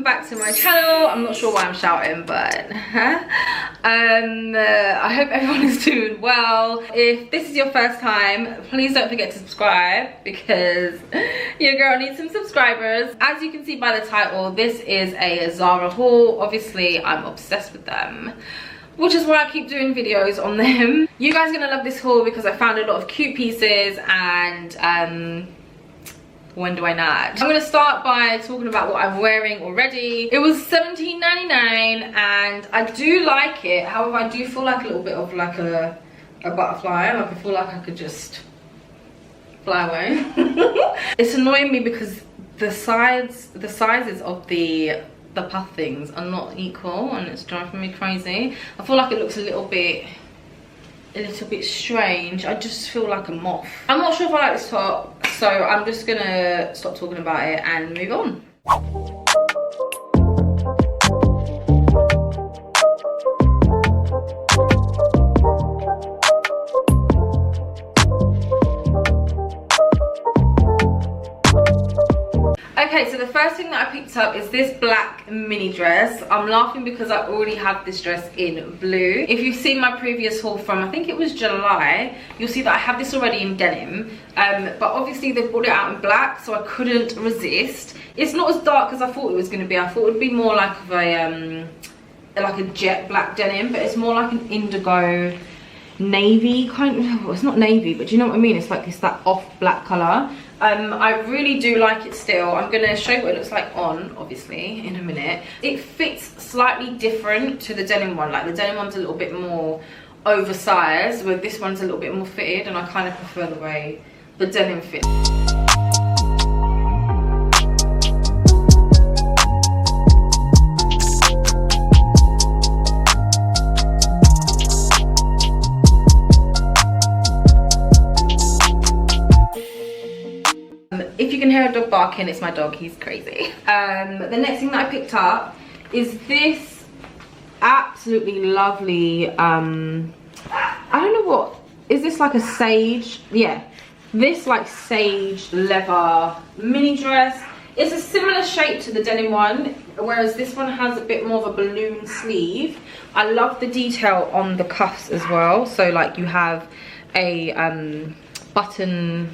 back to my channel. I'm not sure why I'm shouting, but I hope everyone is doing well. If this is your first time, please don't forget to subscribe because your girl needs some subscribers. As you can see by the title, this is a Zara haul. Obviously I'm obsessed with them, which is why I keep doing videos on them. You guys are gonna love this haul because I found a lot of cute pieces, and when do I not? I'm gonna start by talking about what I'm wearing already. It was $17.99 and I do like it. However, I do feel like a little bit of like a butterfly. Like I feel like I could just fly away. It's annoying me because the sizes of the puff things are not equal, and it's driving me crazy. I feel like it looks a little bit strange. I just feel like a moth. I'm not sure if I like this top, so I'm just gonna stop talking about it and move on. Okay, so the first thing that I picked up is this black mini dress. I'm laughing because I already have this dress in blue. If you've seen my previous haul from, I think it was July, you'll see that I have this already in denim. But obviously they brought it out in black, so I couldn't resist. It's not as dark as I thought it was going to be. I thought it would be more like a jet black denim, but it's more like an indigo navy kind of. Well, it's not navy, but do you know what I mean? It's like it's that off black color. I really do like it still. I'm gonna show you what it looks like on, obviously, in a minute. It fits slightly different to the denim one. Like the denim one's a little bit more oversized, where this one's a little bit more fitted, and I kind of prefer the way the denim fits. If you can hear a dog barking, it's my dog, he's crazy. The next thing that I picked up is this absolutely lovely, I don't know what, is this like a sage? Yeah, this like sage leather mini dress. It's a similar shape to the denim one, whereas this one has a bit more of a balloon sleeve. I love the detail on the cuffs as well. So like you have a button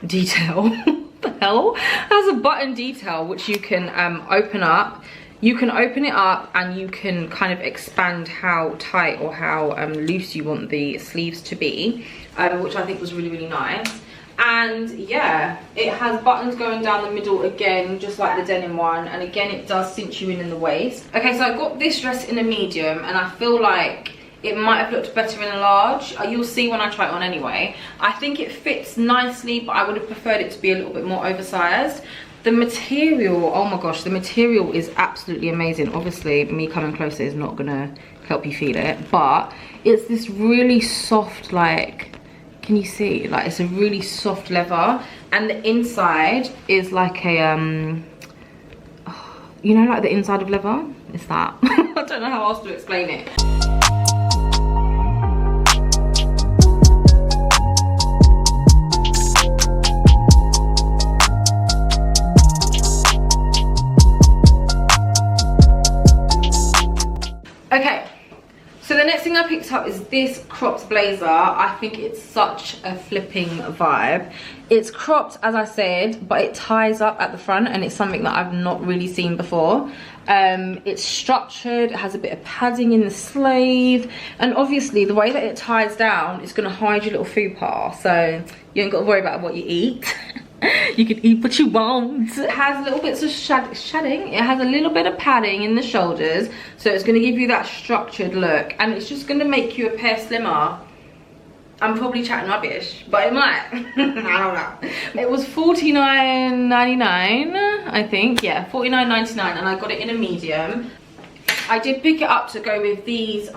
detail. What the hell? It has a button detail which you can open up. You can open it up and you can kind of expand how tight or how loose you want the sleeves to be, which I think was really, really nice. And yeah, it has buttons going down the middle again, just like the denim one, and again it does cinch you in the waist. Okay, so I got this dress in a medium, and I feel like it might have looked better in a large. You'll see when I try it on anyway. I think it fits nicely, but I would have preferred it to be a little bit more oversized. The material, oh my gosh, the material is absolutely amazing. Obviously, me coming closer is not gonna help you feel it, but it's this really soft, like, can you see? Like, it's a really soft leather, and the inside is like a, you know, like the inside of leather? It's that. I don't know how else to explain it. Okay, so the next thing I picked up is this cropped blazer. I think it's such a flipping vibe. It's cropped, as I said, but it ties up at the front, and it's something that I've not really seen before. It's structured, it has a bit of padding in the sleeve, and obviously the way that it ties down is going to hide your little fupa, so you ain't got to worry about what you eat. You can eat what you want. It has little bits of shedding. It has a little bit of padding in the shoulders, so it's going to give you that structured look, and it's just going to make you a pair slimmer. I'm probably chatting rubbish, but it might. I don't know. It was $49.99, I think. Yeah, $49.99, and I got it in a medium. I did pick it up to go with these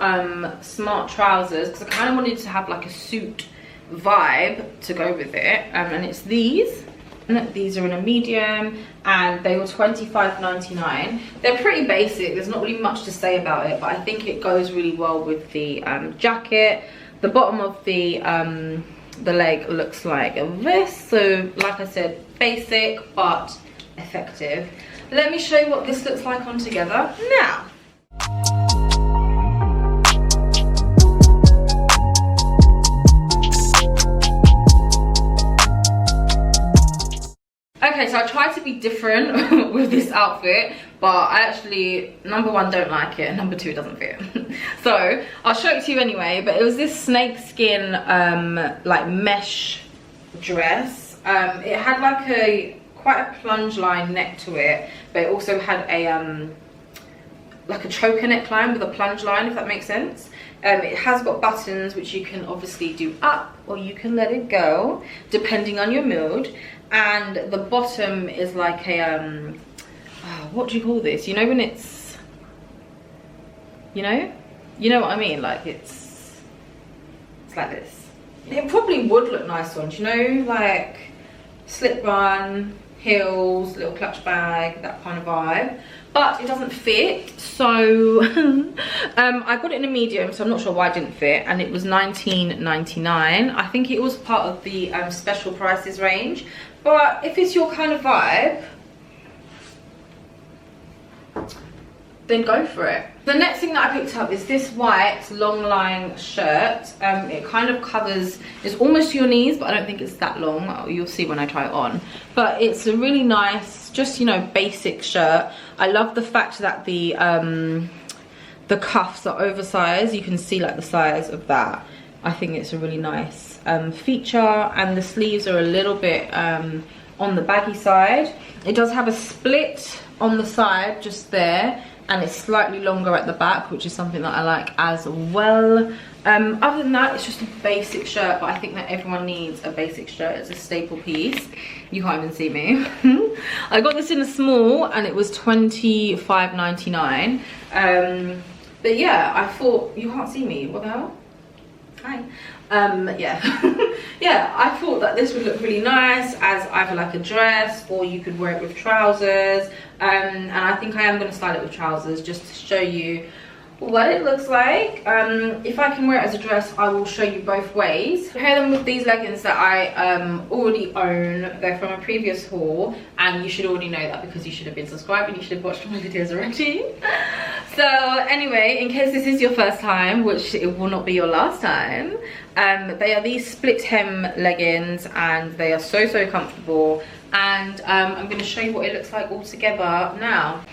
smart trousers because I kind of wanted to have like a suit vibe to go with it, and it's these. These are in a medium, and they were $25.99. They're pretty basic. There's not really much to say about it, but I think it goes really well with the jacket. The bottom of the leg looks like this. So like I said, basic but effective. let me show you what this looks like on together now. Okay, so I tried to be different with this outfit, but I actually, number one, don't like it, and number two, it doesn't fit. So I'll show it to you anyway, but it was this snakeskin like mesh dress. It had like quite a plunge line neck to it, but it also had a like a choker neckline with a plunge line, if that makes sense. It has got buttons which you can obviously do up or you can let it go depending on your mood, and the bottom is like a what do you call this, you know, when it's, you know what I mean, like it's like this. It probably would look nice on, you know, like slip run, heels, little clutch bag, that kind of vibe, but it doesn't fit. So I got it in a medium, so I'm not sure why it didn't fit, and it was $19.99. I think it was part of the special prices range, but if it's your kind of vibe, then go for it. The next thing that I picked up is this white long line shirt. It kind of covers, it's almost to your knees, but I don't think it's that long. You'll see when I try it on. But it's a really nice, just, you know, basic shirt. I love the fact that the cuffs are oversized. You can see like the size of that. I think it's a really nice feature, and the sleeves are a little bit on the baggy side. It does have a split on the side just there, and it's slightly longer at the back, which is something that I like as well. Other than that, it's just a basic shirt, but I think that everyone needs a basic shirt. It's a staple piece. You can't even see me. I got this in a small and it was $25.99. But yeah, I thought, you can't see me, what the hell? Hi. Yeah. Yeah, I thought that this would look really nice as either like a dress, or you could wear it with trousers. And I think I am going to style it with trousers just to show you what it looks like. If I can wear it as a dress, I will show you both ways. I pair them with these leggings that I already own. They're from a previous haul, and you should already know that because you should have been subscribed and you should have watched my videos already. So anyway, in case this is your first time, which it will not be your last time, they are these split hem leggings, and they are so comfortable, and I'm going to show you what it looks like all together now.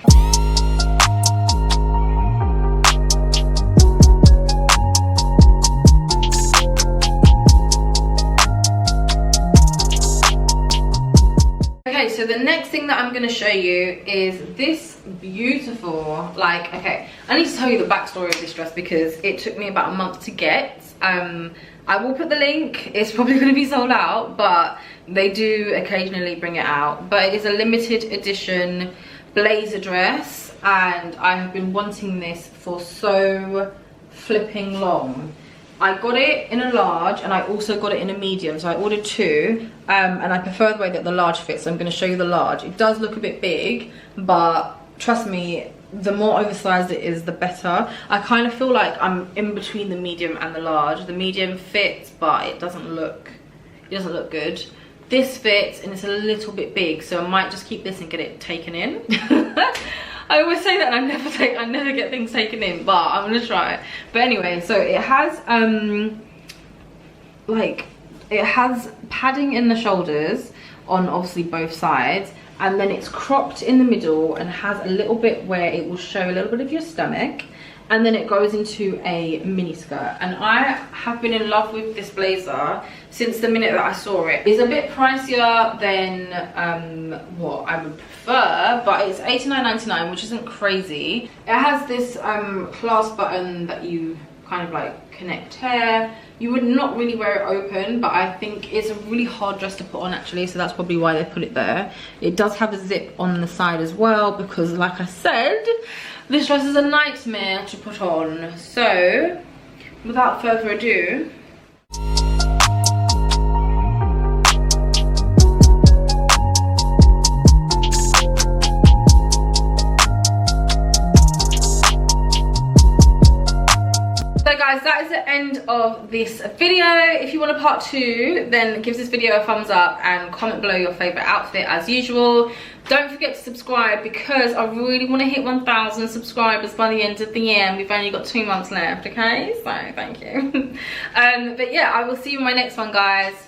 Okay, so the next thing that I'm going to show you is this beautiful, like, okay, I need to tell you the backstory of this dress because it took me about a month to get. I will put the link. It's probably going to be sold out, but they do occasionally bring it out. But it is a limited edition blazer dress, and I have been wanting this for so flipping long. I got it in a large, and I also got it in a medium, so I ordered two, and I prefer the way that the large fits, so I'm going to show you the large. It does look a bit big, but trust me, the more oversized it is, the better. I kind of feel like I'm in between the medium and the large. The medium fits, but it doesn't look good. This fits, and it's a little bit big, so I might just keep this and get it taken in. I always say that, and I never get things taken in, but I'm gonna try. But anyway, so it has like, it has padding in the shoulders on obviously both sides, and then it's cropped in the middle and has a little bit where it will show a little bit of your stomach, and then it goes into a mini skirt. And I have been in love with this blazer since the minute that I saw it. It's a bit pricier than what I would prefer, but it's $89.99, which isn't crazy. It has this clasp button that you kind of like connect hair. You would not really wear it open, but I think it's a really hard dress to put on actually, so that's probably why they put it there. It does have a zip on the side as well, because like I said, this dress is a nightmare to put on. So without further ado, so guys, that that is the end of this video. If you want a part 2, then give this video a thumbs up and comment below your favorite outfit as usual. Don't forget to subscribe because I really want to hit 1,000 subscribers by the end of the year, and we've only got 2 months left, okay? So thank you. But yeah, I will see you in my next one, guys.